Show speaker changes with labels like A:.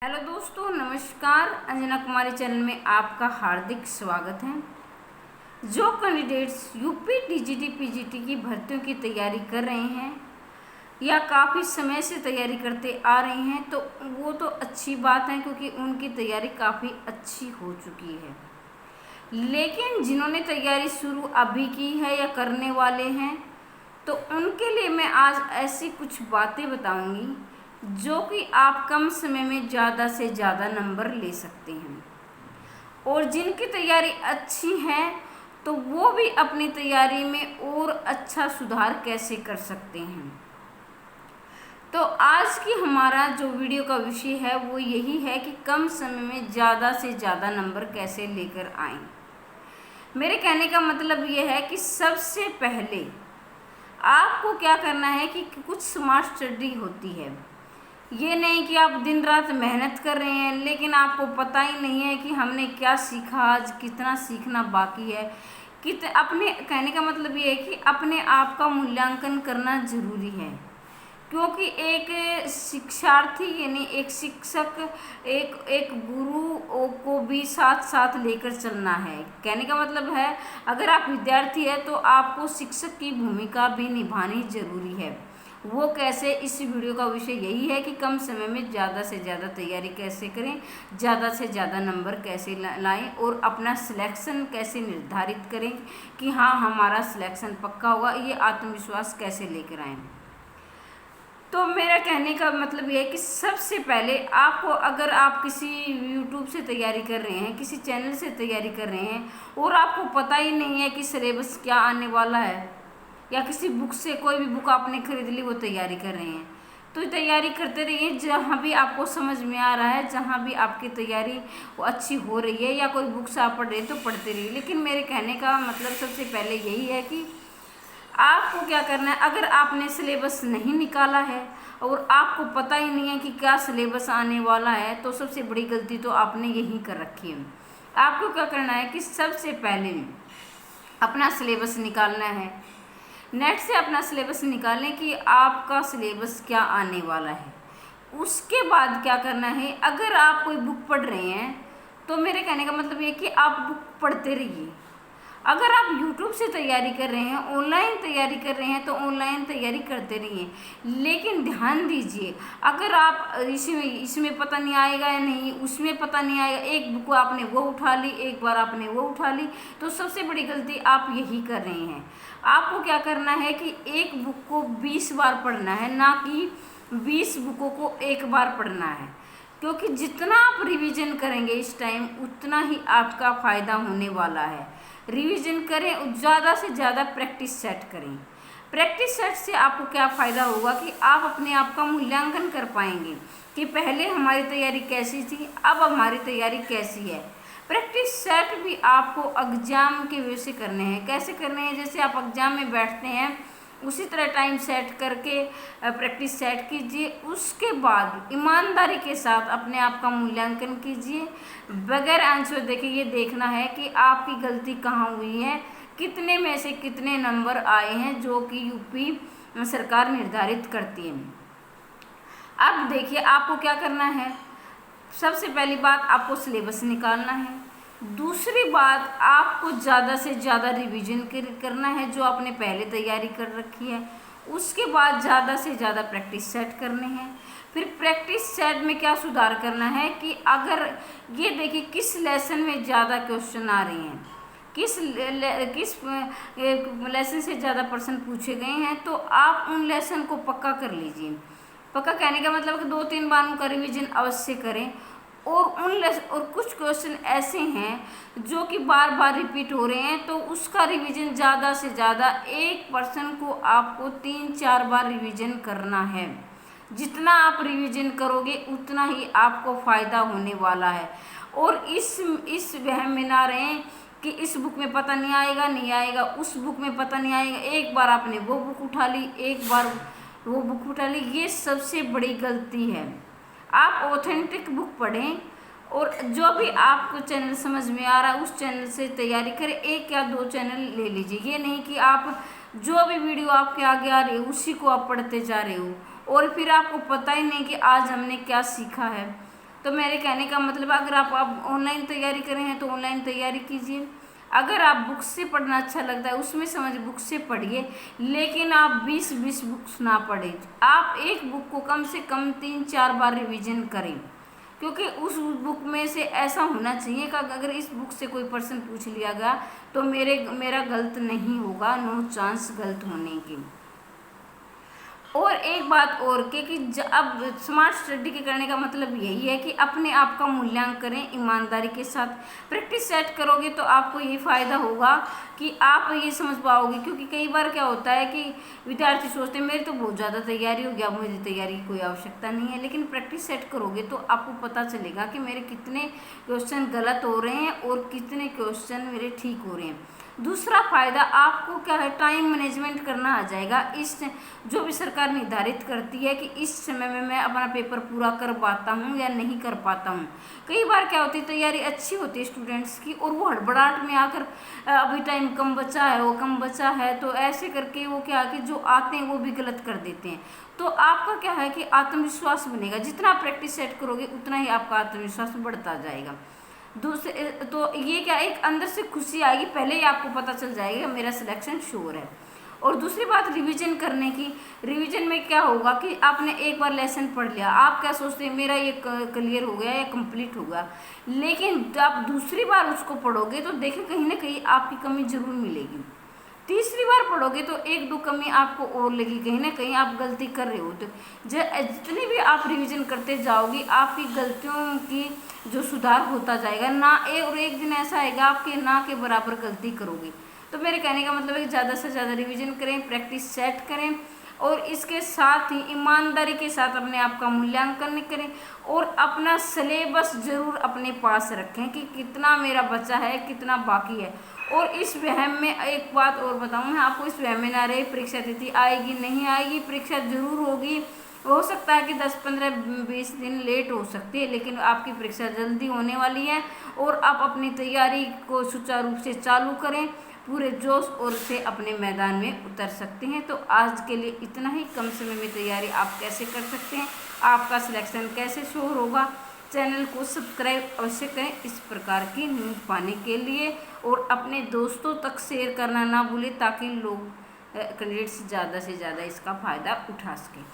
A: Hello दोस्तों, नमस्कार। अंजना कुमारी channel में आपका हार्दिक स्वागत है। जो कैंडिडेट्स यूपी टीजीटी पीजीटी की भर्तियों की तैयारी कर रहे हैं या काफ़ी समय से तैयारी करते आ रहे हैं तो वो तो अच्छी बात है, क्योंकि उनकी तैयारी काफ़ी अच्छी हो चुकी है। लेकिन जिन्होंने तैयारी शुरू अभी की है या करने वाले हैं तो उनके लिए मैं आज ऐसी कुछ बातें बताऊंगी जो कि आप कम समय में ज़्यादा से ज़्यादा नंबर ले सकते हैं। और जिनकी तैयारी अच्छी है तो वो भी अपनी तैयारी में और अच्छा सुधार कैसे कर सकते हैं। तो आज की हमारा जो वीडियो का विषय है वो यही है कि कम समय में ज़्यादा से ज़्यादा नंबर कैसे लेकर आएं। मेरे कहने का मतलब ये है कि सबसे पहले आपको क्या करना है कि कुछ स्मार्ट स्टडी होती है। ये नहीं कि आप दिन रात मेहनत कर रहे हैं लेकिन आपको पता ही नहीं है कि हमने क्या सीखा, आज कितना सीखना बाकी है। अपने कहने का मतलब ये है कि अपने आप का मूल्यांकन करना ज़रूरी है, क्योंकि एक शिक्षार्थी यानी एक शिक्षक एक गुरु को भी साथ साथ लेकर चलना है। कहने का मतलब है, अगर आप विद्यार्थी है तो आपको शिक्षक की भूमिका भी निभानी ज़रूरी है। वो कैसे, इस वीडियो का विषय यही है कि कम समय में ज़्यादा से ज़्यादा तैयारी कैसे करें, ज़्यादा से ज़्यादा नंबर कैसे लाएं और अपना सिलेक्शन कैसे निर्धारित करें कि हाँ हमारा सिलेक्शन पक्का होगा। ये आत्मविश्वास कैसे लेकर आएँ। तो मेरा कहने का मतलब ये है कि सबसे पहले आपको, अगर आप किसी यूट्यूब से तैयारी कर रहे हैं, किसी चैनल से तैयारी कर रहे हैं और आपको पता ही नहीं है कि सिलेबस क्या आने वाला है, या किसी बुक से कोई भी बुक आपने खरीद ली वो तैयारी कर रहे हैं, तो तैयारी करते रहिए। जहाँ भी आपको समझ में आ रहा है, जहाँ भी आपकी तैयारी वो अच्छी हो रही है या कोई बुक से आप पढ़ रहे हैं तो पढ़ते रहिए। लेकिन मेरे कहने का मतलब सबसे पहले यही है कि आपको क्या करना है। अगर आपने सिलेबस नहीं निकाला है और आपको पता ही नहीं है कि क्या सिलेबस आने वाला है तो सबसे बड़ी गलती तो आपने यही कर रखी है। आपको क्या करना है कि सबसे पहले अपना सिलेबस निकालना है। नेट से अपना सिलेबस निकालें कि आपका सिलेबस क्या आने वाला है। उसके बाद क्या करना है, अगर आप कोई बुक पढ़ रहे हैं तो मेरे कहने का मतलब ये कि आप बुक पढ़ते रहिए। अगर आप YouTube से तैयारी कर रहे हैं, ऑनलाइन तैयारी कर रहे हैं तो ऑनलाइन तैयारी करते रहिए। लेकिन ध्यान दीजिए, अगर आप इसमें पता नहीं आएगा या नहीं, उसमें पता नहीं आएगा, एक बुक आपने वो उठा ली, एक बार आपने वो उठा ली, तो सबसे बड़ी गलती आप यही कर रहे हैं। आपको क्या करना है कि एक बुक को 20 बार पढ़ना है, ना कि 20 बुकों को एक बार पढ़ना है। क्योंकि जितना आप रिवीजन करेंगे इस टाइम उतना ही आपका फ़ायदा होने वाला है। रिवीजन करें, ज़्यादा से ज़्यादा प्रैक्टिस सेट करें। प्रैक्टिस सेट से आपको क्या फ़ायदा होगा कि आप अपने आप का मूल्यांकन कर पाएंगे कि पहले हमारी तैयारी कैसी थी, अब हमारी तैयारी कैसी है। प्रैक्टिस सेट भी आपको एग्ज़ाम के वे से करने हैं। कैसे करने हैं, जैसे आप एग्ज़ाम में बैठते हैं उसी तरह टाइम सेट करके प्रैक्टिस सेट कीजिए। उसके बाद ईमानदारी के साथ अपने आप का मूल्यांकन कीजिए, बगैर आंसर देखे। ये देखना है कि आपकी गलती कहाँ हुई है, कितने में से कितने नंबर आए हैं जो कि यूपी सरकार निर्धारित करती है। अब देखिए आपको क्या करना है। सबसे पहली बात, आपको सिलेबस निकालना है। दूसरी बात, आपको ज़्यादा से ज़्यादा रिवीजन करना है जो आपने पहले तैयारी कर रखी है। उसके बाद ज़्यादा से ज़्यादा प्रैक्टिस सेट करने हैं। फिर प्रैक्टिस सेट में क्या सुधार करना है कि अगर ये देखिए किस लेसन में ज़्यादा क्वेश्चन आ रहे हैं, किस लेसन से ज़्यादा प्रश्न पूछे गए हैं, तो आप उन लेसन को पक्का कर लीजिए। पक्का कहने का मतलब कि 2-3 बार उनका रिवीजन अवश्य करें। और कुछ क्वेश्चन ऐसे हैं जो कि बार बार रिपीट हो रहे हैं, तो उसका रिवीजन ज़्यादा से ज़्यादा एक पर्सन को आपको 3-4 बार रिवीजन करना है। जितना आप रिवीजन करोगे उतना ही आपको फ़ायदा होने वाला है। और इस वहम में ना रहें कि इस बुक में पता नहीं आएगा, उस बुक में पता नहीं आएगा। एक बार आपने वो बुक उठा ली, एक बार वो बुक उठा ली, ये सबसे बड़ी गलती है। आप ऑथेंटिक बुक पढ़ें और जो भी आपको चैनल समझ में आ रहा है उस चैनल से तैयारी करें। 1 या 2 चैनल ले लीजिए। ये नहीं कि आप जो भी वीडियो आपके आगे आ रही है उसी को आप पढ़ते जा रहे हो और फिर आपको पता ही नहीं कि आज हमने क्या सीखा है। तो मेरे कहने का मतलब, अगर आप ऑनलाइन तैयारी कर रहे हैं तो ऑनलाइन तैयारी कीजिए। अगर आप बुक्स से पढ़ना अच्छा लगता है, उसमें समझ बुक्स से पढ़िए, लेकिन आप 20-20 बुक्स ना पढ़ें। आप एक बुक को कम से कम 3-4 बार रिवीजन करें, क्योंकि उस बुक में से ऐसा होना चाहिए कि अगर इस बुक से कोई प्रश्न पूछ लिया गया तो मेरा गलत नहीं होगा, नो चांस गलत होने की। और एक बात और कि अब स्मार्ट स्टडी के करने का मतलब यही है कि अपने आप का मूल्यांकन करें ईमानदारी के साथ। प्रैक्टिस सेट करोगे तो आपको ये फ़ायदा होगा कि आप ये समझ पाओगे, क्योंकि कई बार क्या होता है कि विद्यार्थी सोचते हैं मेरी तो बहुत ज़्यादा तैयारी हो गया, मुझे तैयारी की कोई आवश्यकता नहीं है। लेकिन प्रैक्टिस सेट करोगे तो आपको पता चलेगा कि मेरे कितने क्वेश्चन गलत हो रहे हैं और कितने क्वेश्चन मेरे ठीक हो रहे हैं। दूसरा फायदा आपको क्या है, टाइम मैनेजमेंट करना आ जाएगा। इस जो भी सरकार निर्धारित करती है कि इस समय में मैं अपना पेपर पूरा कर पाता हूँ या नहीं कर पाता हूँ। कई बार क्या होती है, तैयारी अच्छी होती है स्टूडेंट्स की और वो हड़बड़ाहट में आकर अभी टाइम कम बचा है, वो कम बचा है, तो ऐसे करके वो क्या कि जो आते हैं वो भी गलत कर देते हैं। तो आपका क्या है कि आत्मविश्वास बनेगा, जितना आप प्रैक्टिस सेट करोगे उतना ही आपका आत्मविश्वास बढ़ता जाएगा। दूसरे तो ये क्या, एक अंदर से खुशी आएगी, पहले ही आपको पता चल जाएगा मेरा सिलेक्शन श्योर है। और दूसरी बात रिवीजन करने की। रिवीजन में क्या होगा कि आपने एक बार लेसन पढ़ लिया, आप क्या सोचते हैं मेरा ये क्लियर हो गया या कंप्लीट हो गया, लेकिन जब आप दूसरी बार उसको पढ़ोगे तो देखें कहीं ना कहीं आपकी कमी जरूर मिलेगी। तीसरी बार पढ़ोगे तो 1-2 कमी आपको और लगी, कहीं ना कहीं आप गलती कर रहे हो। तो जितनी भी आप रिवीजन करते जाओगे आपकी गलतियों की जो सुधार होता जाएगा ना, और एक दिन ऐसा आएगा आपके ना के बराबर गलती करोगे। तो मेरे कहने का मतलब है कि ज़्यादा से ज़्यादा रिवीजन करें, प्रैक्टिस सेट करें, और इसके साथ ही ईमानदारी के साथ अपने आप का मूल्यांकन करें और अपना सिलेबस जरूर अपने पास रखें कि कितना मेरा बचा है, कितना बाकी है। और इस वहम में एक बात और बताऊं, मैं आपको इस वहम में ना रहे परीक्षा तिथि आएगी नहीं आएगी, परीक्षा जरूर होगी। हो सकता है कि 10-15-20 दिन लेट हो सकती है, लेकिन आपकी परीक्षा जल्दी होने वाली है। और आप अपनी तैयारी को सुचारू रूप से चालू करें, पूरे जोश और से अपने मैदान में उतर सकते हैं। तो आज के लिए इतना ही। कम समय में तैयारी आप कैसे कर सकते हैं, आपका सिलेक्शन कैसे श्योर होगा, चैनल को सब्सक्राइब अवश्य करें इस प्रकार की न्यूज़ पाने के लिए, और अपने दोस्तों तक शेयर करना ना भूलें ताकि लोग कैंडिडेट्स ज़्यादा से ज़्यादा इसका फ़ायदा उठा सकें।